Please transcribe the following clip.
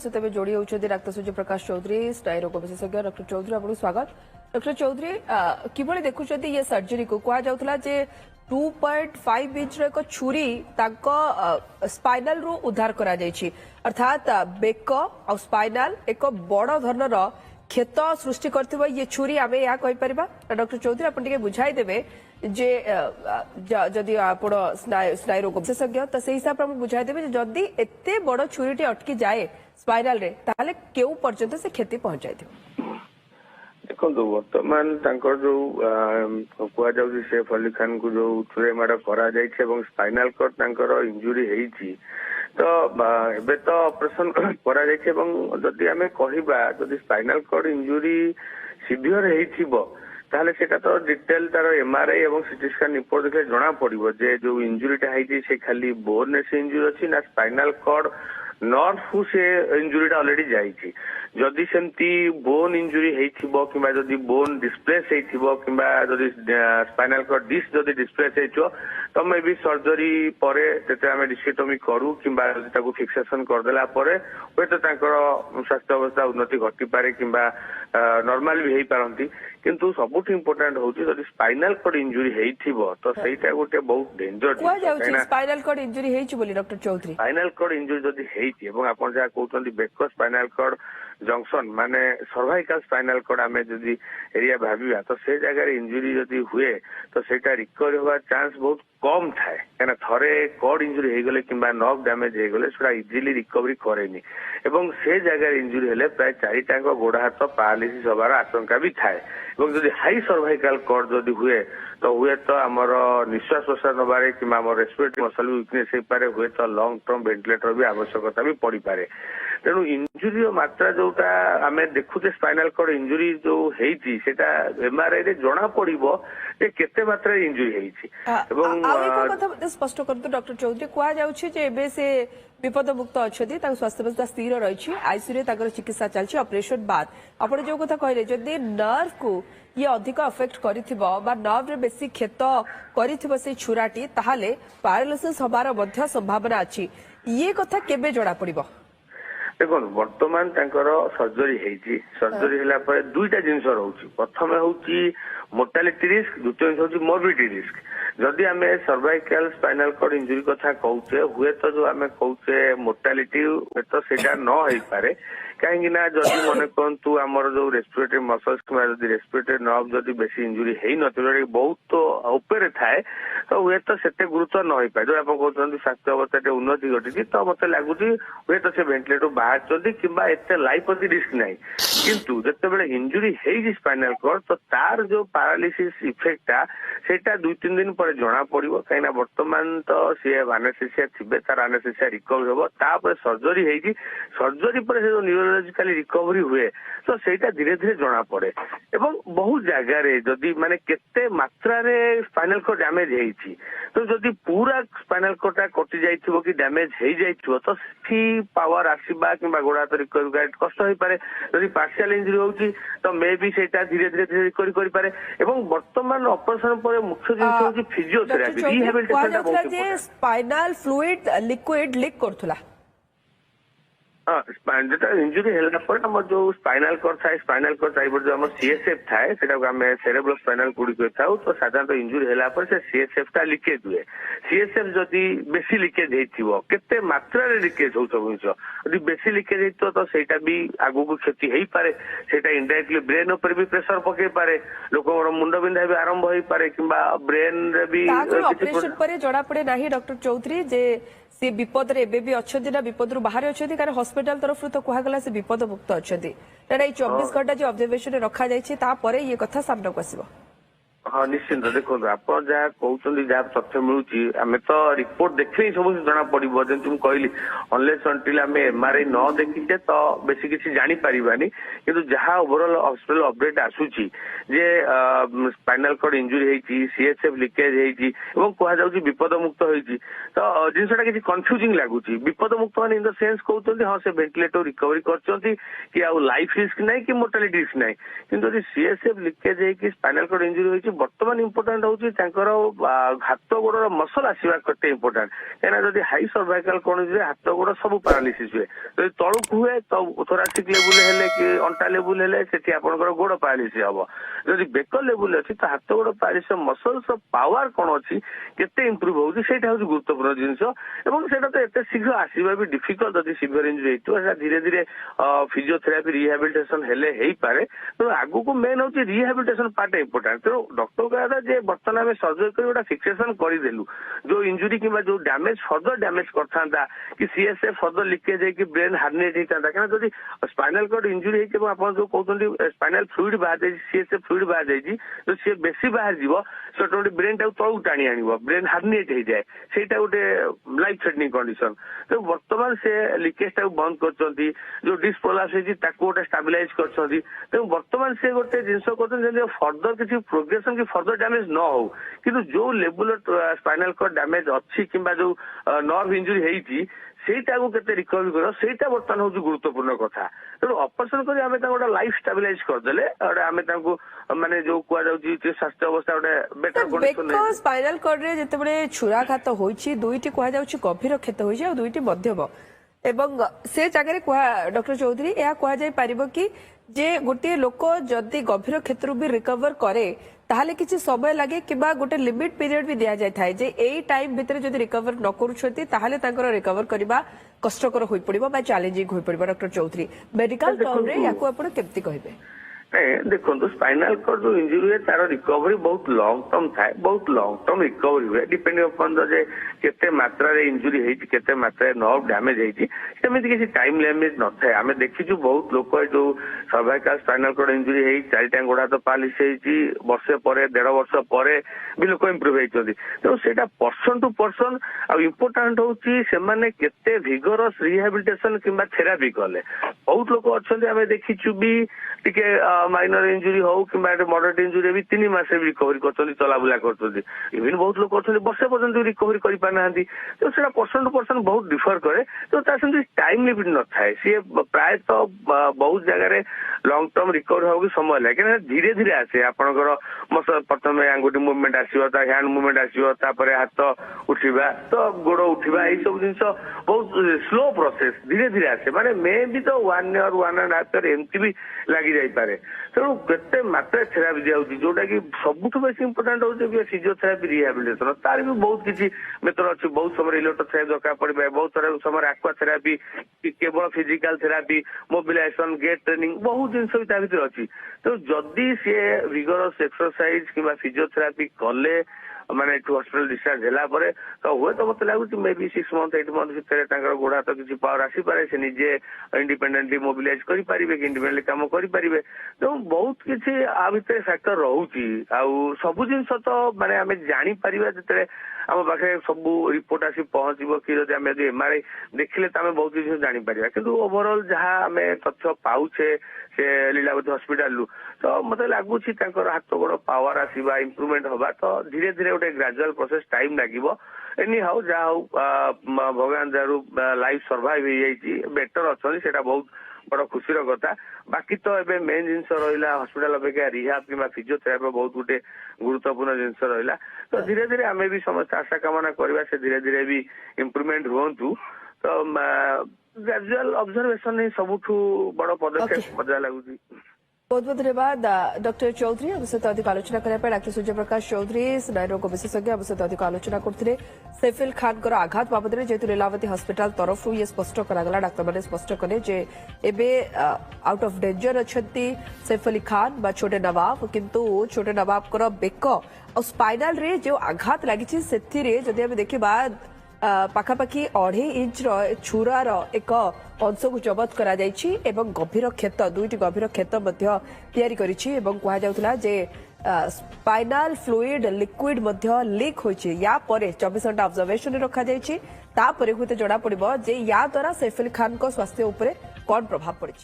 तेज जोड़ी होती डाक्तर सूर्य प्रकाश चौधरी स्नायु रोग विशेषज्ञ डॉक्टर चौधरी आपको स्वागत। डॉक्टर चौधरी किभली देखुं ये सर्जरी को कहुला 2.5 इंच एक छुरी स्पाइनाल रु उद्धार करा अर्थात बेक और स्पाइनाल एक बड़ धरणर क्षत सृष्टि कर ये छुरी आम या कहीपर। डॉक्टर चौधरी आप बुझाई देवे जे जदि आप स्नायु रोग विशेषज्ञ तो से हिसाब से बुझाई देवे जदि एते बड़ छुरी अटकी जाए स्पाइनाल रे ताले केउ पर्यंत से क्षति पहुंचाई देखो बर्तमान जो कहुँ सैफ अली खान को जो छुरे माड़ करा स्पाइनाल कॉर्ड इंजुरी होती तो एबे तो ऑपरेशन करा जदि आम कह स्पाइनाल कॉर्ड इंजुरी सीवियर हो ताहले सेटा तो डिटेल तार एमआरआई और सीटी स्कैन रिपोर्ट देखले जना पड़िबो जे जो इंजुरीटा होती से खाली बोन ने से इंजुरी अच्छी ना स्पाइनाल कॉर्ड नर्व को से इंजुरीटा ऑलरेडी जाइछि। जदि सेमती बोन इंजुरी हेइथिबो किबा जदि बोन डिस्प्लेस हेइथिबो किबा जदि स्पाइनल कॉर्ड डिस्क जदि डिस्प्लेस हेइछो तो मे भी सर्जरी परे तेते आमे डिस्केटोमी करू किबा जदि ताकू फिक्सेशन कर देला परे होय तो तांकर स्वास्थ्य अवस्था उन्नति घटी पारे किबा नॉर्मल भी हेइ पारंती किंतु सबुठ इंपोर्टेंट होची जदि स्पाइनल कॉर्ड इंजुरी हेइथिबो तो सेटा गोटे बहुत डेंजर कोआ जाउछि स्पाइनल कॉर्ड इंजुरी हेइछि बोली doctor Chaudhary spinal cord injury जदि हेइछि एवं आपण जा कहउतंती बेक स्पाइनल कॉर्ड जंक्शन माने सर्वाइकल स्पाइनल कॉर्ड आमे जदि एरिया भाबिया तो से जगह इंजुरी जदि हुए तो सेटा रिकवरी होवा चांस बहुत कम थाए कहना थरे कॉर्ड इंजुरी हो गले किंबा नर्व डैमेज हो गले सेटा इजिली रिकवरी करेनी एवं से जगह इंजुरी हेले प्राय 4टाक गोड़ हाथ पैरालिसिस होबार आशंका भी थाए एवं जदि हाई सर्वाइकल कॉर्ड जदि हुए तो आमर निश्वास प्रश्वास नबारे कि रेस्पिरेटरी मसल वीकनेस हो पारे हुए तो लॉन्ग टर्म वेंटिलेटर भी आवश्यकता भी पड़ पारे। तेणु इंजुरी मात्रा जोटा आम देखुचे स्पाइनल कॉर्ड इंजुरी जो होती सेटा एमआरआई रे जना पड़िबो जे केते मात्रा इंजुरी होती एवं स्पष्ट कर डॉक्टर चौधरी कह जाए से विपद मुक्त अच्छा स्वास्थ्य अवस्था स्थिर रही आईसीयू चिकित्सा चलती ऑपरेशन बाद आप जो कथा कहले जदि नर्व को ये अधिक अफेक्ट कर नर्व रे बेसी क्षत कर छुराटी ताहले पैरालिसिस होबार मध्य संभावना अच्छी ये कथा केबे जड़ा पड़िबो। देखो बर्तमान सर्जरी सर्जरी है दुईटा जिनस रोचे प्रथम हूँ मोर्टालिटी रिस्क द्वितीय हूँ मोर्बिडिटी रिस्क जदि आम सर्वाइकल स्पाइनल कॉर्ड इंजुरी कथा कहूचे हुए तो जो आम कहूचे मोर्टालिटी तो सेटा न हो पारे कहीं जदि मन कहतु आमर जो रेस्पिरेटरी मसल्स कि रेस्पिरेटरी नर्व जदि बेसी इंजुरी हो न बहुत तो ऊपर थाए तो हुए तो सेते गुरुत्व न हो पाए जो आप कहते स्वास्थ्य अवस्था उन्नति घटी तो मत लगुच हुए तो से वेंटिलेटर बाहर कि लाइफ प्रति रिस्क ना किंतु जिते इंजुरी हो स्पाइनल कॉर्ड तो तार जो पैरालिसिस इफेक्टा सेटा 2-3 दिन पर जना पड़ो कहीं बर्तमान तो सी आनेस्थेसिया थे तार आनेस्थेसिया रिकवरी हम तापर सर्जरी होती सर्जरी पर जो न्यूरोलॉजिकली रिकवरी हुए तो सेटा धीरे धीरे जना पड़े एवं बहुत जगार जदि माने केते मात्रा रे स्पाइनल कॉर्ड डैमेज होती तो जदि पूरा स्पाइनल कॉर्डटा कटि जाइथिबो कि डैमेज हो जाइथिबो तो सी पावर आसीबा किबा गोड़ हाथ रिकवरी कष्ट हो पारे जदि पार्शियल इंजुरी होची तो मे भी सेटा धीरे धीरे रिकवरी करि पारे एवं वर्तमान ऑपरेशन पर मुख्य जिनिस होची फिजियोथेरापी रिहैबिलिटेशन बहुत स्पाइनल फ्लूइड लिक्विड लीक करथुला इंजुरी है जो स्पाइनल कॉर्ड था स्पाइनल कॉर्ड टाइप जो सीएसएफ थाए सेरेब्रो स्पाइनल कॉर्ड कहता तो साधारणतः इंजुरी है से सीएसएफ टा लिकेज हुए सीएसएफ जदि बेसी लिकेज होते मात्रा लिकेज हो सब जिन बेसी लिकेज हो तो सेटा भी आगु को क्षति हो पारे सेटा इनडायरेक्टली ब्रेन ऊपर भी प्रेशर पकई पारे लोक मुंड बिंधा भी आरंभ हो पारे किंबा ब्रेन रे भी ऑपरेशन पर जड़ा पड़े ना डॉक्टर चौधरी जे सी विपद रे एबे भी अच्छे ना विपद रु बाहर अच्छे कारण हॉस्पिटल तरफ तो कहगला से विपद मुक्त अच्छा तेना 24 घंटा जो ऑब्जर्वेशन रखा जाए ये कथा सामना को आसो। हाँ निश्चिंत देखो आप जहाँ कहते जहाँ तथ्य मिलूँ आम तो रिपोर्ट देखे सब जना पड़ो जमी कहली अनलेस अंटिल आम एमआरआई न देखीचे तो बेसी किसी जानी पारिबानी किंतु जहाँ ओवरऑल हॉस्पिटल अपडेट आसूची जे स्पाइनल कॉर्ड इंजुरी होती सीएसएफ लिकेज होती कहुँ विपद मुक्त होती तो जिनसा किसी कन्फ्यूजिंग लगुच विपद मुक्त मान इन द सेन्स कहते हाँ से वेंटिलेटर रिकवरी कर लाइफ रिस्क ना कि मोर्टालिटी रिस्क ना कि सीएसएफ लिकेज होती स्पाइनल कॉर्ड इंजुरी होती ବର୍ତ୍ତମାନ ଇମ୍ପୋର୍ଟାଣ୍ଟ ହଉଛି ତାଙ୍କର ହାତ ଗୋଡର ମସଲ ଆସିବା କେତେ ଇମ୍ପୋର୍ଟାଣ୍ଟ। କାହିଁକିନା ଯଦି ହାଇ ସର୍ଭାଇକାଲ କଣ ହୁଏ ହାତ ଗୋଡ ସବୁ ପାରାଲିସିସ୍ ହୁଏ। ଯଦି ତଳକୁ ହୁଏ ତ ଥୋରାସିକ ଲେବୁଲ ହେଲେ କି ଅଣ୍ଟା ଲେବୁଲ ହେଲେ ସେଠି ଆପଣଙ୍କର ଗୋଡ ପାରାଲିସିସ୍ ହବ। ଯଦି ବେକ ଲେବୁଲ ଅଛି ତ ହାତ ଗୋଡ ପାରାଲିସିସ୍ ମସଲ୍ସ ପାୱାର କଣ ଅଛି କେତେ ଇମ୍ପ୍ରୁଭ ହଉଛି ସେଇଟା ହଉଛି ଗୁରୁତ୍ୱପୂର୍ଣ୍ଣ ଜିନିଷ। ଏବଂ ସେଇଟା ତ ଏତେ ଶୀଘ୍ର ଆସିବା ବି ଡିଫିକଲ୍ଟ ଯଦି ସିଭିୟର ଇଞ୍ଜୁରି ହେଇଥିବ ସେଟା ଧୀରେ ଧୀରେ ଫିଜିଓଥେରାପି ରିହାବିଲିଟେସନ ହେଲେ ହେଇପାରେ। ତେଣୁ ଆଗକୁ ମେନ୍ ହଉଛି ରିହାବିଲିଟେସନ ପାର୍ଟ ଇମ୍ପୋର୍ଟାଣ୍ଟ। ତେଣୁ ଡକ୍ଟର କହିବା କଥା ଯେ ବର୍ତ୍ତମାନ ଆମେ ସର୍ଜରୀ କରି ଗୋଟେ ଫିକ୍ସେସନ କରିଦେଲୁ ଯୋଉ ଇଞ୍ଜୁରି କିମ୍ବା ଯୋଉ ଡ୍ୟାମେଜ ଫର୍ଦର ଡ୍ୟାମେଜ କରିଥାନ୍ତା କି ସିଏସଏଫ ଫର୍ଦର ଲିକେଜ ହେଇକି ବ୍ରେନ ହାର୍ନିଏଟ ହେଇଥାନ୍ତା। କାରଣ ଯଦି ସ୍ପାଇନାଲ କର୍ଡ ଇଞ୍ଜୁରି ହେଇଛି ଏବଂ ଆପଣ ଯୋଉ କହୁଛନ୍ତି ସ୍ପାଇନାଲ ଫ୍ଲୁଇଡ ବାହାରି ଯାଇଛି ସିଏସଏଫ ଫ୍ଲୁଇଡ ବାହାରି ଯାଇଛି ତ ସିଏ ବେଶୀ ବାହାରି ଯିବ ସେ ଅଟୋମେଟିକ ବ୍ରେନ ଟାକୁ ତଳକୁ ଟାଣି ଆଣିବ ବ୍ରେନ ହାର୍ନିଏଟ ହେଇଯାଏ ସେଇଟା ଗୋଟେ ଲାଇଫ ଥ୍ରେଟନିଂ କଣ୍ଡିସନ। ତେଣୁ ବର୍ତ୍ତମାନ ସେ ଲିକେଜ ଟାକୁ ବନ୍ଦ କରୁଛନ୍ତି ଯୋଉ ଡିସ୍କ ପ୍ରୋଲାପ୍ସ ହେଇଛି ତାକୁ ଗୋଟେ ଷ୍ଟାବିଲାଇଜ କରୁଛନ୍ତି। ତେଣୁ ବର୍ତ୍ତମାନ ସେ ଗୋଟେ ଜିନିଷ କରୁଛନ୍ତି ଯେମିତି ଫର୍ଦର କିଛି ପ୍ରୋଗ୍ରେସନ କି ଫର୍ଦର ଡ୍ୟାମେଜ ନ ହଉ କିନ୍ତୁ ଯୋଉ ଲେବୁଲ ସ୍ପାଇନାଲ କର୍ଡ ଡ୍ୟାମେଜ ଅଛି କିମ୍ବା ଯୋଉ ନର୍ଭ ଇଞ୍ଜୁରି ହେଇଛି ସେଇଟାକୁ କେତେ ରିକଭରି କରିବ ସେଇଟା ବର୍ତ୍ତମାନ ହଉଛି ଗୁରୁତ୍ୱପୂର୍ଣ୍ଣ କଥା। ତେଣୁ ଅପରେସନ କରି ଆମେ ତାଙ୍କୁ ଗୋଟେ ଲାଇଫ ଷ୍ଟାବିଲାଇଜ କରିଦେଲେ ଗୋଟେ ଆମେ ତାଙ୍କୁ ମାନେ ଯୋଉ କୁହାଯାଉଛି ସ୍ୱାସ୍ଥ୍ୟ ଅବସ୍ଥା ଗୋଟେ ବେଟର କଣ୍ଡିସନ। ସ୍ପାଇନାଲ କର୍ଡରେ ଯେତେବେଳେ ଛୁରାଘାତ ହୋଇଛି ଦୁଇଟି କୁହାଯାଉଛି ଗଭୀର କ୍ଷତ ହୋଇଛି ଆଉ ଦୁଇଟି ମଧ୍ୟମ ଏବଂ ସେ ଜାଗାରେ ଡକ୍ଟର ଚୌଧୁରୀ ଏହା କୁହାଯାଇ ପାରିବ କି ଯେ ଗୋଟିଏ ଲୋକ ଯଦି ଗଭୀର କ୍ଷେତ୍ରରୁ ବି ରିକଭର କରେ ତାହେଲେ କିଛି ସମୟ ଲାଗେ କିମ୍ବା ଗୋଟେ ଲିମିଟ ପିରିୟड ବି ଦିଆଯାଇଥାଏ ଯେ ଏଇ ଟାଇମ ଭିତରେ ଯଦି ରିକଭର ନ କରୁଛନ୍ତି ତାହେଲେ ତାଙ୍କର ରିକଭର କରିବା କଷ୍ଟକର ହୋଇପଡିବ ବା ଚ୍ୟାଲେଞ୍ଜିଂ ହୋଇପଡିବ। ଡକ୍ଟର ଚୌଧୁରୀ ମେଡିକାଲ ଟର୍ମରେ ୟାକୁ ଆପଣ କେମିତି କହିବେ? ଦେଖନ୍ତୁ ସ୍ପାଇନାଲ କର୍ଡ ଯୋଉ ଇଞ୍ଜୁରି ହୁଏ ତାର ରିକଭରି ବହୁତ ଲଙ୍ଗ ଟର୍ମ ଥାଏ ବହୁତ ଲଙ୍ଗ ଟର୍ମ ରିକଭରି ହୁଏ ଡିପେଣ୍ଡିଂ ଅପନ୍ ଦ ଯେ କେତେ ମାତ୍ରାରେ ଇଞ୍ଜୁରି ହେଇଛି କେତେ ମାତ୍ରାରେ ନର୍ଭ ଡ୍ୟାମେଜ ହେଇଛି ସେମିତି କିଛି ଟାଇମ ଲିମିଟ ନଥାଏ। ଆମେ ଦେଖିଛୁ ବହୁତ ଲୋକ ଯୋଉ ସର୍ଭାଇକାଲ ସ୍ପାଇନାଲ କର୍ଡ ଇଞ୍ଜୁରି ହେଇ ଚାରିଟା ଗୋଡ ହାତ ପାରାଲିସିସ୍ ହେଇଛି ବର୍ଷେ ପରେ 1.5 ବର୍ଷ ପରେ ବି ଲୋକ ଇମ୍ପ୍ରୁଭ ହେଇଛନ୍ତି। ତେଣୁ ସେଇଟା ପର୍ସନ ଟୁ ପର୍ସନ ଆଉ ଇମ୍ପୋର୍ଟାଣ୍ଟ ହଉଛି ସେମାନେ କେତେ ଭିଗରସ ରିହାବିଲିଟେସନ କିମ୍ବା ଥେରାପି କଲେ। ବହୁତ ଲୋକ ଅଛନ୍ତି ଆମେ ଦେଖିଛୁ ବି ଟିକେ ମାଇନର ଇଞ୍ଜୁରି ହଉ କିମ୍ବା ମଡରେଟ ଇଞ୍ଜୁରି ବି 3 ମାସରେ ବି ରିକଭରି କରୁଛନ୍ତି ଚଲାବୁଲା କରୁଛନ୍ତି। ଇଭିନ ବହୁତ ଲୋକ ଅଛନ୍ତି ବର୍ଷେ ପର୍ଯ୍ୟନ୍ତ ରିକଭରି କରିପାରୁନାହାନ୍ତି। ତ ସେଇଟା ପର୍ସନ ଟୁ ପର୍ସନ ବହୁତ ଡିଫର କରେ। ତ ତା ସେମିତି ଟାଇମ ଲିମିଟ ନଥାଏ। ସିଏ ପ୍ରାୟତଃ ବହୁତ ଜାଗାରେ ଲଙ୍ଗ ଟର୍ମ ରିକଭରି ହବାକୁ ସମୟ ଲାଗେ କାହିଁକିନା ଧୀରେ ଧୀରେ ଆସେ ଆପଣଙ୍କର ପ୍ରଥମେ ଆଙ୍ଗୁଠି ମୁଭମେଣ୍ଟ ଆସିବ ତା ହ୍ୟାଣ୍ଡ ମୁଭମେଣ୍ଟ ଆସିବ ତାପରେ ହାତ ଉଠିବା ତ ଗୋଡ ଉଠିବା ଏଇ ସବୁ ଜିନିଷ ବହୁତ ସ୍ଲୋ ପ୍ରୋସେସ ଧୀରେ ଧୀରେ ଆସେ ମାନେ ମେ ବି ତ 1 year 1.5 year ଏମିତି ବି ଲାଗି ଯାଇପାରେ। ତେଣୁ କେତେ ମାତ୍ରାରେ ଥେରାପି ଦିଆଯାଉଛି ଯୋଉଟା କି ସବୁଠୁ ବେଶୀ ଇମ୍ପୋର୍ଟାଣ୍ଟ ହଉଛି ଫିଜିଓଥେରାପି ରିହାବିଲିଟେସନ। ତାର ବି ବହୁତ କିଛି ମେଥଡ ଅଛି। ବହୁତ ସମୟରେ ଇଲେକ୍ଟ୍ରୋଥେରାପି ଦରକାର ପଡିପାରେ ବହୁତ ସମୟରେ ଆକ୍ୱା ଥେରାପି କେବଳ physical therapy mobilisation gait training ବହୁତ ଜିନିଷ ବି ତା ଭିତରେ ଅଛି। ତେଣୁ ଯଦି ସିଏ ଭିଗରସ ଏକ୍ସରସାଇଜ କିମ୍ବା ଫିଜିଓଥେରାପି କଲେ ମାନେ ଏଠୁ ହସ୍ପିଟାଲ ଡିସଚାର୍ଜ ହେଲା ପରେ ତ ହୁଏତ ମତେ ଲାଗୁଛି ମେ ବି 6 month 8 month ଭିତରେ ତାଙ୍କର ଗୋଡ ହାତ କିଛି ପାୱାର ଆସିପାରେ ସେ ନିଜେ ଇଣ୍ଡିପେଣ୍ଡେଣ୍ଟଲି ମୋବିଲାଇଜ କରିପାରିବେ କି ଇଣ୍ଡିପେଣ୍ଡେଣ୍ଟଲି କାମ କରିପାରିବେ। ତେଣୁ ବହୁତ କିଛି ଆ ଭିତରେ ଫ୍ୟାକ୍ଟର ରହୁଛି। ଆଉ ସବୁ ଜିନିଷ ତ ମାନେ ଆମେ ଜାଣିପାରିବା ଯେତେବେଳେ ଆମ ପାଖରେ ସବୁ ରିପୋର୍ଟ ଆସି ପହଞ୍ଚିବ କି ଯଦି ଆମେ ଯଦି MRI ଦେଖିଲେ ତ ଆମେ ବହୁତ ଜିନିଷ ଜାଣିପାରିବା। କିନ୍ତୁ ଓଭରଅଲ ଯାହା ଆମେ ତଥ୍ୟ ପାଉଛେ ସେ ଲୀଳାବତୀ ହସ୍ପିଟାଲରୁ ତ ମତେ ଲାଗୁଛି ତାଙ୍କର ହାତ ଗୋଡ ପାୱାର ଆସିବା ଇମ୍ପ୍ରୁଭମେଣ୍ଟ ହବା ତ ଧୀରେ ଧୀରେ ଗୋଟେ ଗ୍ରାଜୁଆଲ ପ୍ରୋସେସ ଟାଇମ ଲାଗିବ। ଏନି ହଉ ଯାହା ହଉ ଭଗବାନ ଯାହାରୁ ଲାଇଫ ସର୍ଭାଇଭ ହେଇଯାଇଛି ବେଟର ଅଛନ୍ତି ସେଇଟା ବହୁତ ବଡ ଖୁସିର କଥା। ବାକି ତ ଏବେ ମେନ୍ ଜିନିଷ ରହିଲା ହସ୍ପିଟାଲ ଅପେକ୍ଷା ରିହାବ କିମ୍ବା ଫିଜିଓଥେରାପି ବହୁତ ଗୋଟେ ଗୁରୁତ୍ୱପୂର୍ଣ୍ଣ ଜିନିଷ ରହିଲା। ତ ଧୀରେ ଧୀରେ ଆମେ ବି ସମସ୍ତେ ଆଶା କାମନା କରିବା ସେ ଧୀରେ ଧୀରେ ବି ଇମ୍ପ୍ରୁଭମେଣ୍ଟ ହୁଅନ୍ତୁ। ତ ଗ୍ରାଜୁଆଲ ଅବଜରଭେସନ ହିଁ ସବୁଠୁ ବଡ ପଦକ୍ଷେପ ମଜା ଲାଗୁଛି। बहुत बहुत धन्यवाद डॉक्टर चौधरी हम सहित अधिक आलोचना करने डॉक्टर सूर्यप्रकाश चौधरी स्नायुरोग विशेषज्ञ हम सहित अधिक आलोचना करते सैफिल खान आघात बाबद जेहेतु लीलावती हस्पिटाल तरफ ये स्पष्ट करागला डाक्तर मैंने स्पष्ट कले जे एबे आउट ऑफ डेंजर अच्छा सैफ अली खान बा छोटे नवाब किंतु छोटे नवाब बेक और स्पाइनाल रे जो आघात लगी जदि आम देखा पाखापाखि 2.5 इंच छुरार एक अंश को जबत करा जायछि एवं गभीर क्षत दुईटी गभीर क्षत मध्य तैयारी करिछि एवं कहा जाउथला जे स्पाइनाल फ्लूइड लिक्विड मध्य लीक होइछि। या परे 24 घंटा ऑब्जर्वेशन रखा जायछि तापरे हुते जणा पड़िबो जे या द्वारा सैफ अली खान को स्वास्थ्य उपरे कोन प्रभाव पड़िछि।